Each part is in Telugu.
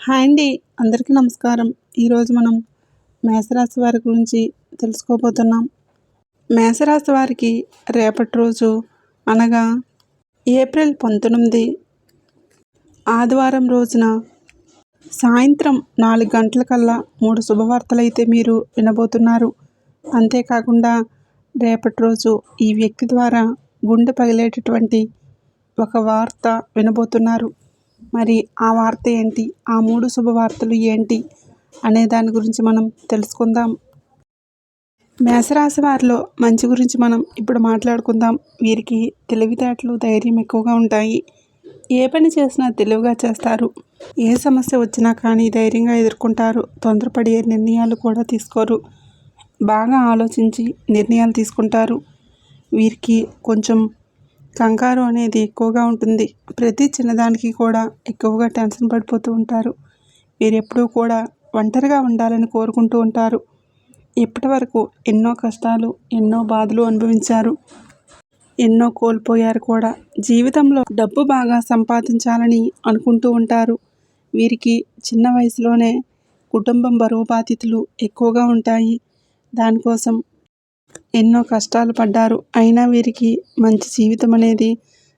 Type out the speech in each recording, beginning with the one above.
హాయ్ అండి. అందరికీ నమస్కారం. ఈరోజు మనం మేషరాశి వారి గురించి తెలుసుకోబోతున్నాం. మేషరాశి వారికి రేపటి రోజు అనగా ఏప్రిల్ 19 ఆదివారం రోజున సాయంత్రం 4 గంటలకల్లా 3 శుభవార్తలైతే మీరు వినబోతున్నారు. అంతేకాకుండా రేపటి రోజు ఈ వ్యక్తి ద్వారా గుండె పగిలేటటువంటి ఒక వార్త వినబోతున్నారు. మరి ఆ వార్త ఏంటి, ఆ 3 శుభవార్తలు ఏంటి అనే దాని గురించి మనం తెలుసుకుందాం. మేషరాశి వారిలో మంచి గురించి మనం ఇప్పుడు మాట్లాడుకుందాం. వీరికి తెలివితేటలు, ధైర్యం ఎక్కువగా ఉంటాయి. ఏ పని చేసినా తెలివిగా చేస్తారు. ఏ సమస్య వచ్చినా కానీ ధైర్యంగా ఎదుర్కొంటారు. తొందరపడి నిర్ణయాలు కూడా తీసుకోరు. బాగా ఆలోచించి నిర్ణయాలు తీసుకుంటారు. వీరికి కొంచెం కంగారు అనేది ఎక్కువగా ఉంటుంది. ప్రతి చిన్నదానికి కూడా ఎక్కువగా టెన్షన్ పడిపోతూ ఉంటారు. వీరు ఎప్పుడూ కూడా ఒంటరిగా ఉండాలని కోరుకుంటూ ఉంటారు. ఇప్పటి వరకు ఎన్నో కష్టాలు, ఎన్నో బాధలు అనుభవించారు. ఎన్నో కోల్పోయారు కూడా. జీవితంలో డబ్బు బాగా సంపాదించాలని అనుకుంటూ ఉంటారు. వీరికి చిన్న వయసులోనే కుటుంబం బరువు బాధ్యతలు ఎక్కువగా ఉంటాయి. దానికోసం ఎన్నో కష్టాలు పడ్డారు. అయినా వీరికి మంచి జీవితం అనేది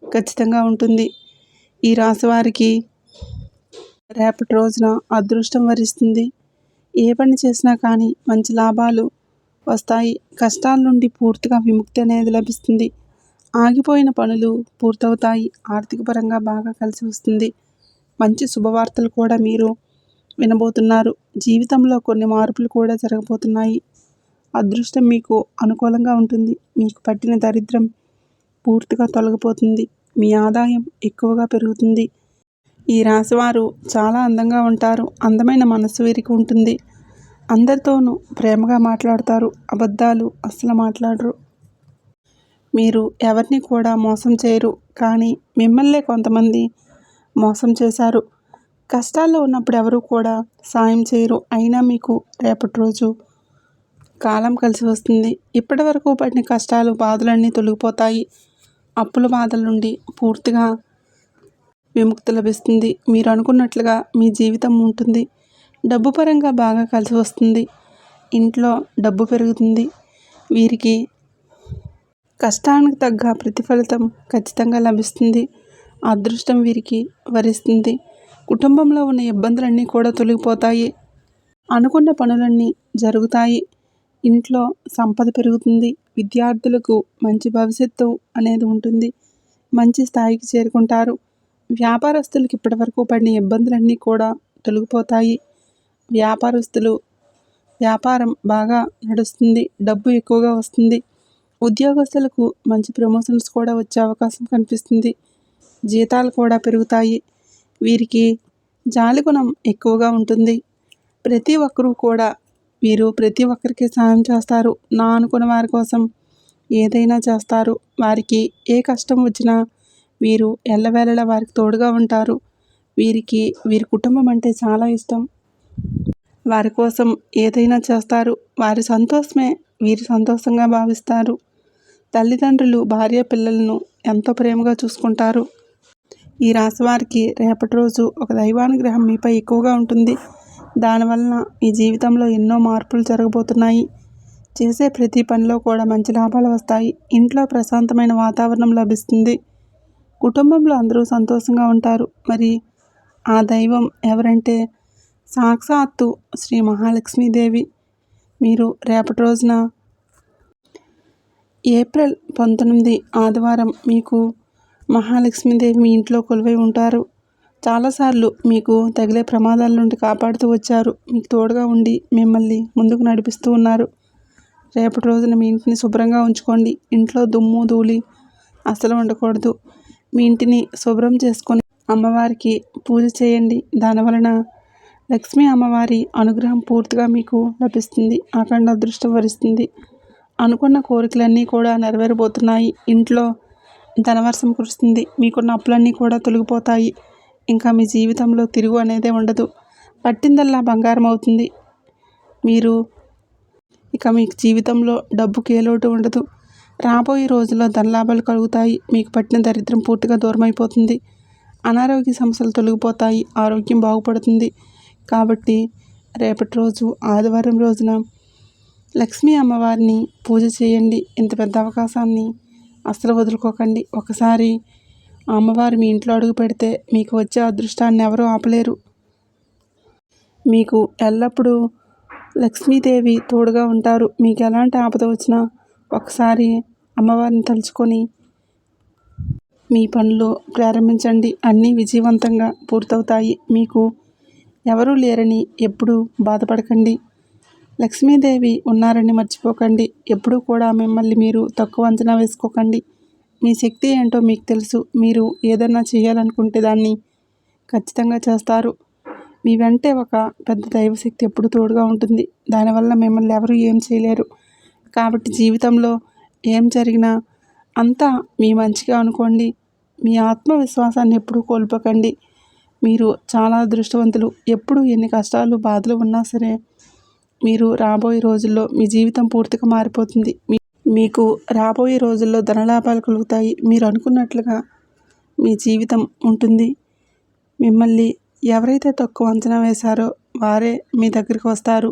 ఖచ్చితంగా ఉంటుంది. ఈ రాశి వారికి రేపటి రోజున అదృష్టం వరిస్తుంది. ఏ పని చేసినా కానీ మంచి లాభాలు వస్తాయి. కష్టాల నుండి పూర్తిగా విముక్తి అనేది లభిస్తుంది. ఆగిపోయిన పనులు పూర్తవుతాయి. ఆర్థిక పరంగా బాగా కలిసి వస్తుంది. మంచి శుభవార్తలు కూడా మీరు వినబోతున్నారు. జీవితంలో కొన్ని మార్పులు కూడా జరగబోతున్నాయి. అదృష్టం మీకు అనుకూలంగా ఉంటుంది. మీకు పట్టిన దరిద్రం పూర్తిగా తొలగిపోతుంది. మీ ఆదాయం ఎక్కువగా పెరుగుతుంది. ఈ రాశివారు చాలా అందంగా ఉంటారు. అందమైన మనసు వీరికి ఉంటుంది. అందరితోనూ ప్రేమగా మాట్లాడతారు. అబద్ధాలు అస్సలు మాట్లాడరు. మీరు ఎవరిని కూడా మోసం చేయరు. కానీ మిమ్మల్నే కొంతమంది మోసం చేశారు. కష్టాల్లో ఉన్నప్పుడు ఎవరు కూడా సాయం చేయరు. అయినా మీకు రేపటి రోజు కాలం కలిసి వస్తుంది. ఇప్పటి వరకు పడిన కష్టాలు, బాధలన్నీ తొలగిపోతాయి. అప్పుల బాధల నుండి పూర్తిగా విముక్తి లభిస్తుంది. మీరు అనుకున్నట్లుగా మీ జీవితం ఉంటుంది. డబ్బు పరంగా బాగా కలిసి వస్తుంది. ఇంట్లో డబ్బు పెరుగుతుంది. వీరికి కష్టానికి తగ్గ ప్రతిఫలితం ఖచ్చితంగా లభిస్తుంది. అదృష్టం వీరికి వరిస్తుంది. కుటుంబంలో ఉన్న ఇబ్బందులన్నీ కూడా తొలగిపోతాయి. అనుకున్న పనులన్నీ జరుగుతాయి. ఇంట్లో సంపద పెరుగుతుంది. విద్యార్థులకు మంచి భవిష్యత్తు అనేది ఉంటుంది. మంచి స్థాయికి చేరుకుంటారు. వ్యాపారస్తులకు ఇప్పటివరకు పడిన ఇబ్బందులన్నీ కూడా తొలగిపోతాయి. వ్యాపారస్తులు వ్యాపారం బాగా నడుస్తుంది. డబ్బు ఎక్కువగా వస్తుంది. ఉద్యోగస్తులకు మంచి ప్రమోషన్స్ కూడా వచ్చే అవకాశం కనిపిస్తుంది. జీతాలు కూడా పెరుగుతాయి. వీరికి జాలిగుణం ఎక్కువగా ఉంటుంది. ప్రతి ఒక్కరూ కూడా వీరు ప్రతి ఒక్కరికి సాయం చేస్తారు. నా అనుకున్న వారి కోసం ఏదైనా చేస్తారు. వారికి ఏ కష్టం వచ్చినా వీరు ఎల్లవేళలా వారికి తోడుగా ఉంటారు. వీరికి వీరి కుటుంబం అంటే చాలా ఇష్టం. వారి కోసం ఏదైనా చేస్తారు. వారి సంతోషమే వీరి సంతోషంగా భావిస్తారు. తల్లిదండ్రులు భార్య పిల్లలను ఎంతో ప్రేమగా చూసుకుంటారు. ఈ రాశి వారికి రేపటి రోజు ఒక దైవానుగ్రహం మీపై ఎక్కువగా ఉంటుంది. దానివలన ఈ జీవితంలో ఎన్నో మార్పులు జరగబోతున్నాయి. చేసే ప్రతి పనిలో కూడా మంచి లాభాలు వస్తాయి. ఇంట్లో ప్రశాంతమైన వాతావరణం లభిస్తుంది. కుటుంబంలో అందరూ సంతోషంగా ఉంటారు. మరి ఆ దైవం ఎవరంటే సాక్షాత్తు శ్రీ మహాలక్ష్మీదేవి. మీరు రేపటి రోజున ఏప్రిల్ 19 ఆదివారం మీకు మహాలక్ష్మీదేవి మీ ఇంట్లో కొలువై ఉంటారు. చాలాసార్లు మీకు తగిలే ప్రమాదాల నుండి కాపాడుతూ వచ్చారు. మీకు తోడుగా ఉండి మిమ్మల్ని ముందుకు నడిపిస్తూ ఉన్నారు. రేపటి రోజున మీ ఇంటిని శుభ్రంగా ఉంచుకోండి. ఇంట్లో దుమ్ము ధూళి అసలు ఉండకూడదు. మీ ఇంటిని శుభ్రం చేసుకొని అమ్మవారికి పూజ చేయండి. దానివలన లక్ష్మీ అమ్మవారి అనుగ్రహం పూర్తిగా మీకు లభిస్తుంది. అఖండ అదృష్టం వరిస్తుంది. అనుకున్న కోరికలన్నీ కూడా నెరవేరబోతున్నాయి. ఇంట్లో ధనవర్షం కురుస్తుంది. మీకున్న అప్పులన్నీ కూడా తొలగిపోతాయి. ఇంకా మీ జీవితంలో తిరుగు అనేదే ఉండదు. పట్టిందల్లా బంగారం అవుతుంది. మీరు ఇక మీకు జీవితంలో డబ్బుకి ఏ లోటు ఉండదు. రాబోయే రోజుల్లో ధనలాభాలు కలుగుతాయి. మీకు పట్టిన దరిద్రం పూర్తిగా దూరం అయిపోతుంది. అనారోగ్య సమస్యలు తొలగిపోతాయి. ఆరోగ్యం బాగుపడుతుంది. కాబట్టి రేపటి రోజు ఆదివారం రోజున లక్ష్మీ అమ్మవారిని పూజ చేయండి. ఇంత పెద్ద అవకాశాన్ని అస్సలు వదులుకోకండి. ఒకసారి ఆ అమ్మవారు మీ ఇంట్లో అడుగు పెడితే మీకు వచ్చే అదృష్టాన్ని ఎవరూ ఆపలేరు. మీకు ఎల్లప్పుడూ లక్ష్మీదేవి తోడుగా ఉంటారు. మీకు ఎలాంటి ఆపద వచ్చినా ఒకసారి అమ్మవారిని తలుచుకొని మీ పనులు ప్రారంభించండి. అన్నీ విజయవంతంగా పూర్తవుతాయి. మీకు ఎవరూ లేరని ఎప్పుడూ బాధపడకండి. లక్ష్మీదేవి ఉన్నారని మర్చిపోకండి. ఎప్పుడూ కూడా మిమ్మల్ని మీరు తక్కువ అంచనా వేసుకోకండి. మీ శక్తి ఏంటో మీకు తెలుసు. మీరు ఏదన్నా చేయాలనుకుంటే దాన్ని ఖచ్చితంగా చేస్తారు. మీ వెంటే ఒక పెద్ద దైవశక్తి ఎప్పుడు తోడుగా ఉంటుంది. దానివల్ల మిమ్మల్ని ఎవరు ఏం చేయలేరు. కాబట్టి జీవితంలో ఏం జరిగినా అంతా మీ మంచిగా అనుకోండి. మీ ఆత్మవిశ్వాసాన్ని ఎప్పుడూ కోల్పోకండి. మీరు చాలా అదృష్టవంతులు. ఎప్పుడు ఎన్ని కష్టాలు బాధలు ఉన్నా సరే మీరు రాబోయే రోజుల్లో మీ జీవితం పూర్తిగా మారిపోతుంది. మీకు రాబోయే రోజుల్లో ధనలాభాలు కలుగుతాయి. మీరు అనుకున్నట్లుగా మీ జీవితం ఉంటుంది. మిమ్మల్ని ఎవరైతే తక్కువ అంచనా వేశారో వారే మీ దగ్గరికి వస్తారు.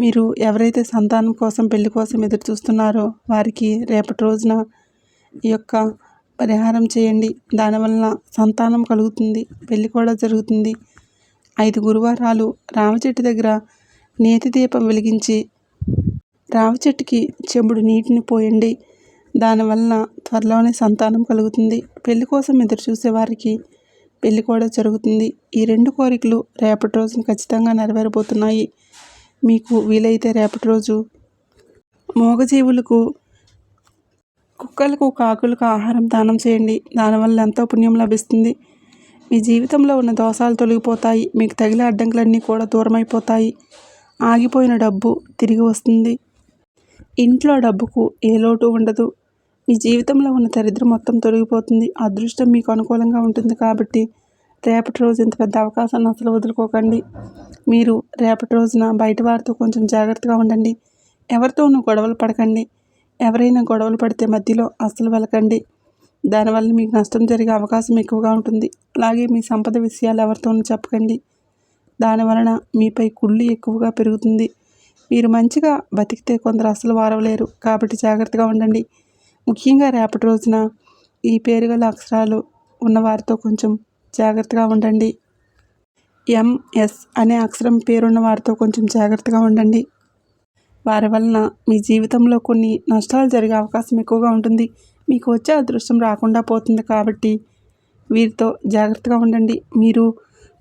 మీరు ఎవరైతే సంతానం కోసం పెళ్లి కోసం ఎదురు చూస్తున్నారో వారికి రేపటి రోజున ఈ యొక్క పరిహారం చేయండి. దానివలన సంతానం కలుగుతుంది, పెళ్లి కూడా జరుగుతుంది. 5 గురువారాలు రావి చెట్టు దగ్గర నేతి దీపం వెలిగించి రావి చెట్టుకి చెంబుడు నీటిని పోయండి. దానివలన త్వరలోనే సంతానం కలుగుతుంది. పెళ్లి కోసం ఎదురు చూసే వారికి పెళ్లి కూడా జరుగుతుంది. ఈ 2 కోరికలు రేపటి రోజున ఖచ్చితంగా నెరవేరబోతున్నాయి. మీకు వీలైతే రేపటి రోజు మూగజీవులకు, కుక్కలకు, కాకులకు ఆహారం దానం చేయండి. దానివల్ల ఎంతో పుణ్యం లభిస్తుంది. మీ జీవితంలో ఉన్న దోషాలు తొలగిపోతాయి. మీకు తగిలే అడ్డంకులన్నీ కూడా దూరమైపోతాయి. ఆగిపోయిన డబ్బు తిరిగి వస్తుంది. ఇంట్లో డబ్బుకు ఏ లోటు ఉండదు. మీ జీవితంలో ఉన్న దరిద్రం మొత్తం తొలగిపోతుంది. అదృష్టం మీకు అనుకూలంగా ఉంటుంది. కాబట్టి రేపటి రోజు ఇంత పెద్ద అవకాశాన్ని అసలు వదులుకోకండి. మీరు రేపటి రోజున బయట వారితో కొంచెం జాగ్రత్తగా ఉండండి. ఎవరితోనూ గొడవలు పడకండి. ఎవరైనా గొడవలు పడితే మధ్యలో అస్సలు వెళ్ళకండి. దానివల్ల మీకు నష్టం జరిగే అవకాశం ఎక్కువగా ఉంటుంది. అలాగే మీ సంపద విషయాలు ఎవరితోనూ చెప్పకండి. దానివలన మీపై కుళ్ళు ఎక్కువగా పెరుగుతుంది. మీరు మంచిగా బతికితే కొందరు అస్సలు వారవలేరు. కాబట్టి జాగ్రత్తగా ఉండండి. ముఖ్యంగా రేపటి రోజున ఈ పేరు గల అక్షరాలు ఉన్నవారితో కొంచెం జాగ్రత్తగా ఉండండి. MS అనే అక్షరం పేరున్న వారితో కొంచెం జాగ్రత్తగా ఉండండి. వారి వలన మీ జీవితంలో కొన్ని నష్టాలు జరిగే అవకాశం ఎక్కువగా ఉంటుంది. మీకు వచ్చే అదృష్టం రాకుండా పోతుంది. కాబట్టి వీరితో జాగ్రత్తగా ఉండండి. మీరు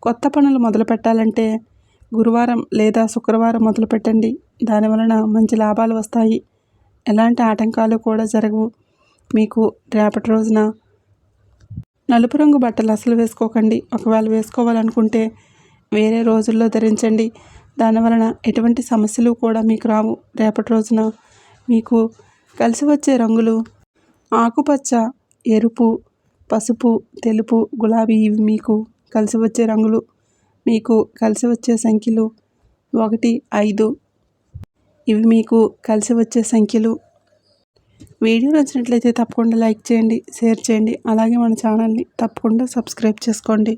కొత్త పనులు మొదలు పెట్టాలంటే గురువారం లేదా శుక్రవారం మొదలు పెట్టండి. దానివలన మంచి లాభాలు వస్తాయి. ఎలాంటి ఆటంకాలు కూడా జరగవు. మీకు రేపటి రోజున నలుపు రంగు బట్టలు అసలు వేసుకోకండి. ఒకవేళ వేసుకోవాలనుకుంటే వేరే రోజుల్లో ధరించండి. దానివలన ఎటువంటి సమస్యలు కూడా మీకు రావు. రేపటి రోజున మీకు కలిసి వచ్చే రంగులు ఆకుపచ్చ, ఎరుపు, పసుపు, తెలుపు, గులాబీ. ఇవి మీకు కలిసి వచ్చే రంగులు. మీకు కలిసి వచ్చే సంఖ్యలు 1, 5. ఇవి మీకు కలిసి వచ్చే సంఖ్యలు. వీడియో నచ్చినట్లయితే తప్పకుండా లైక్ చేయండి, షేర్ చేయండి. అలాగే మన ఛానల్ని తప్పకుండా సబ్స్క్రైబ్ చేసుకోండి.